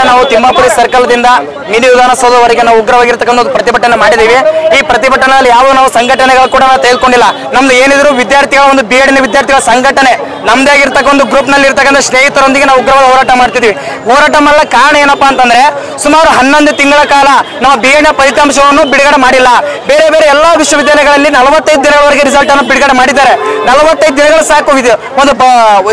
ನಾವು ತಿಮ್ಮಾಪುರಿ ಸರ್ಕಲ್ ದಿಂದ ಮಿನಿ ವಿಧಾನಸೌಧವರೆಗೆ ನಾವು ಉಗ್ರವಾಗಿರ್ತಕ್ಕಂಥ ಪ್ರತಿಭಟನೆ ಮಾಡಿದೀವಿ. ಈ ಪ್ರತಿಭಟನೆಯಲ್ಲಿ ಯಾವ ನಾವು ಸಂಘಟನೆಗಳು ಕೂಡ ನಾವು ತೆಗೆದುಕೊಂಡಿಲ್ಲ. ನಮ್ದು ಏನಿದ್ರು ವಿದ್ಯಾರ್ಥಿಗಳ ಒಂದು BEd ವಿದ್ಯಾರ್ಥಿಗಳ ಸಂಘಟನೆ ನಮ್ದೇ ಆಗಿರ್ತಕ್ಕ ಒಂದು ಗ್ರೂಪ್ ನಲ್ಲಿ ಇರ್ತಕ್ಕಂಥ ಸ್ನೇಹಿತರೊಂದಿಗೆ ನಾವು ಉಗ್ರವಾದ ಹೋರಾಟ ಮಾಡ್ತಿದ್ವಿ. ಹೋರಾಟ ಮಾಡಲು ಕಾರಣ ಏನಪ್ಪಾ ಅಂತಂದ್ರೆ ಸುಮಾರು 11 ತಿಂಗಳ ಕಾಲ ನಾವು BEd ಫಲಿತಾಂಶವನ್ನು ಬಿಡುಗಡೆ ಮಾಡಿಲ್ಲ. ಬೇರೆ ಬೇರೆ ಎಲ್ಲಾ ವಿಶ್ವವಿದ್ಯಾಲಯಗಳಲ್ಲಿ 45 ದಿನಗಳವರೆಗೆ ರಿಸಲ್ಟ್ ಅನ್ನು ಬಿಡುಗಡೆ ಮಾಡಿದ್ದಾರೆ. 45 ದಿನಗಳು ಸಾಕು ಒಂದು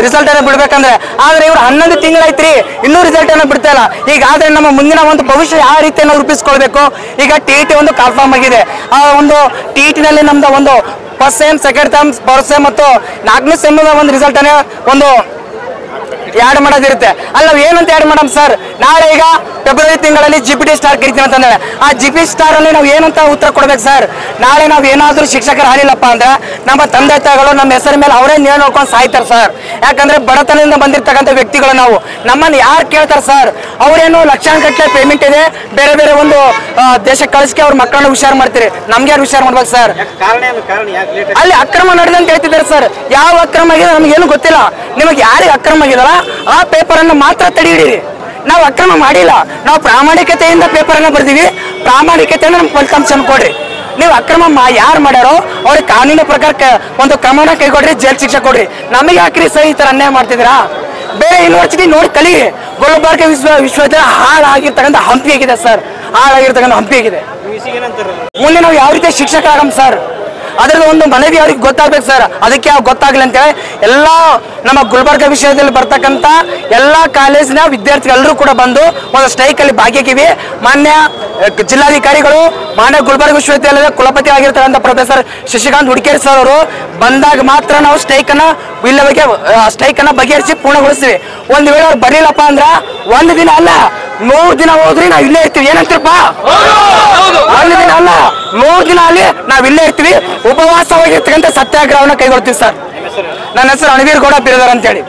ರಿಸಲ್ಟ್ ಅನ್ನು ಬಿಡ್ಬೇಕಂದ್ರೆ. ಆದ್ರೆ ಇವರು 11 ತಿಂಗಳಾಯ್ತ್ರಿ, ಇನ್ನೂ ರಿಸಲ್ಟ್ ಅನ್ನು ಬಿಡ್ತಾ ಇಲ್ಲ. ಹೀಗಾದ್ರೆ ನಮ್ಮ ಮುಂದಿನ ಒಂದು ಭವಿಷ್ಯ ಯಾವ ರೀತಿಯನ್ನು ರೂಪಿಸ್ಕೊಳ್ಬೇಕು? ಈಗ TET ಒಂದು ಕನ್ಫರ್ಮ್ ಆಗಿದೆ. ಆ ಒಂದು TET ನಲ್ಲಿ ನಮ್ದು ಒಂದು first sem, second sem, fourth sem ಮತ್ತು 4ನೇ ಸೆಮ್ ಒಂದು ರಿಸಲ್ಟ್ ಅನ್ನ ಒಂದು ಆ್ಯಡ್ ಮಾಡೋದಿರುತ್ತೆ. ಅಲ್ಲಿ ನಾವು ಏನಂತ ಆ್ಯಡ್ ಮಾಡಮ್ ಸರ್? ನಾಳೆ ಈಗ ಫೆಬ್ರವರಿ ತಿಂಗಳಲ್ಲಿ GPT ಸ್ಟಾರ್ ಕರಿತೀವಿ ಅಂತಂದ್ರೆ ಆ GPT ಸ್ಟಾರ್ ಅಲ್ಲಿ ನಾವು ಏನಂತ ಉತ್ತರ ಕೊಡ್ಬೇಕು ಸರ್? ನಾಳೆ ನಾವು ಏನಾದ್ರೂ ಶಿಕ್ಷಕರು ಹಾಲಿಲ್ಲಪ್ಪ ಅಂದ್ರೆ ನಮ್ಮ ತಂದೆ ತಾಯಿಗಳು ನಮ್ಮ ಹೆಸರ ಮೇಲೆ ಅವರೇ ನೇಣು ನೋಡ್ಕೊಂಡು ಸಾಯ್ತಾರೆ ಸರ್. ಯಾಕಂದ್ರೆ ಬಡತನದಿಂದ ಬಂದಿರ್ತಕ್ಕಂಥ ವ್ಯಕ್ತಿಗಳು ನಾವು. ನಮ್ಮನ್ನು ಯಾರು ಕೇಳ್ತಾರೆ ಸರ್? ಅವ್ರೇನು ಲಕ್ಷಾಂಗಟ್ಟಲೆ ಪೇಮೆಂಟ್ ಇದೆ, ಬೇರೆ ಬೇರೆ ಒಂದು ದೇಶಕ್ಕೆ ಕಳಿಸ್ಕೆ ಅವ್ರ ಮಕ್ಕಳನ್ನ ಹುಷಾರು ಮಾಡ್ತೀರಿ. ನಮ್ಗೆ ಯಾರು ಹುಷಾರು ಮಾಡ್ಬೇಕು ಸರ್? ಅಲ್ಲಿ ಅಕ್ರಮ ನಡೆದಂತ ಹೇಳ್ತಿದ್ದಾರೆ ಸರ್. ಯಾವ ಅಕ್ರಮ ಆಗಿದೆ ನಮಗೇನು ಗೊತ್ತಿಲ್ಲ. ನಿಮಗೆ ಯಾರಿಗೆ ಅಕ್ರಮ ಆಗಿದಲ್ಲ ಆ ಪೇಪರ್ ಅನ್ನು ಮಾತ್ರ ತಡೆ ಹಿಡೀರಿ. ನಾವು ಅಕ್ರಮ ಮಾಡಿಲ್ಲ, ನಾವು ಪ್ರಾಮಾಣಿಕತೆಯಿಂದ ಪೇಪರ್ ಅನ್ನ ಬರ್ದೀವಿ. ಪ್ರಾಮಾಣಿಕತೆಯಿಂದ ನಮ್ಗೆ ಫಲಿತಾಂಶ ಕೊಡ್ರಿ. ನೀವು ಅಕ್ರಮ ಯಾರು ಮಾಡ್ಯಾರೋ ಅವ್ರಿಗೆ ಕಾನೂನಿನ ಪ್ರಕಾರ ಒಂದು ಕ್ರಮನ ಕೈಗೊಡ್ರಿ, ಜೈಲ್ ಶಿಕ್ಷೆ ಕೊಡ್ರಿ. ನಮಗೆ ಹಾಕ್ರಿ ಸರ್ ಈ ತರ ಅನ್ಯಾಯ ಮಾಡ್ತಿದ್ದೀರಾ? ಬೇರೆ ಯೂನಿವರ್ಸಿಟಿ ನೋಡಿ ಕಲಿ. ಗುಲ್ಬರ್ಗ ವಿಶ್ವವಿದ್ಯಾಲಯ ಹಾಳಾಗಿರ್ತಕ್ಕಂಥ ಹಂಪಿ ಆಗಿದೆ ಸರ್, ಹಾಳಾಗಿರ್ತಕ್ಕಂಥ ಹಂಪಿ ಆಗಿದೆ. ಮುಂದೆ ನಾವು ಯಾವ ರೀತಿ ಶಿಕ್ಷಕ ಆಗಮ್ ಸರ್? ಅದ್ರದ್ದು ಒಂದು ಮನವಿ ಅವ್ರಿಗೆ ಗೊತ್ತಾಗ್ಬೇಕು ಸರ್. ಅದಕ್ಕೆ ಗೊತ್ತಾಗ್ಲಿ ಅಂತೇಳಿ ಎಲ್ಲ ನಮ್ಮ ಗುಲ್ಬರ್ಗ ವಿಷಯದಲ್ಲಿ ಬರ್ತಕ್ಕಂಥ ಎಲ್ಲ ಕಾಲೇಜಿನ ವಿದ್ಯಾರ್ಥಿಗಳೆಲ್ಲರೂ ಕೂಡ ಬಂದು ಒಂದು ಸ್ಟ್ರೈಕ್ ಅಲ್ಲಿ ಭಾಗಿಯಾಗಿವಿ. ಮಾನ್ಯ ಜಿಲ್ಲಾಧಿಕಾರಿಗಳು, ಮಾನ್ಯ ಗುಲ್ಬರ್ಗ ವಿಶ್ವವಿದ್ಯಾಲಯದ ಕುಲಪತಿ ಆಗಿರ್ತಕ್ಕಂಥ ಪ್ರೊಫೆಸರ್ ಶಶಿಕಾಂತ್ ಹುಡುಕೇರಿ ಸರ್ ಅವರು ಬಂದಾಗ ಮಾತ್ರ ನಾವು ಸ್ಟ್ರೈಕ್ ಅನ್ನ ಬಗೆಹರಿಸಿ ಪೂರ್ಣಗೊಳಿಸ್ತೀವಿ. ಒಂದು ವೇಳೆ ಅವ್ರು ಬರಲಿಲ್ಲಪ್ಪ ಅಂದ್ರ 1 ದಿನ ಅಲ್ಲ 100 ದಿನ ಹೋದ್ರಿ ನಾವು ಇಲ್ಲೇ ಇರ್ತೀವಿ. ಏನಂತೀರಪ್ಪ? 1 ದಿನ ಅಲ್ಲ 100 ದಿನ ಅಲ್ಲಿ ನಾವ್ ಇಲ್ಲೇ ಇರ್ತೀವಿ. ಉಪವಾಸವಾಗಿರ್ತಕ್ಕಂಥ ಸತ್ಯಾಗ್ರಹವನ್ನ ಕೈಗೊಳ್ತೀವಿ ಸರ್. ನನ್ನ ಹೆಸರು ಅಣವೀರ್ ಗೌಡ ಬಿರದಾರ್ ಅಂತೇಳಿ.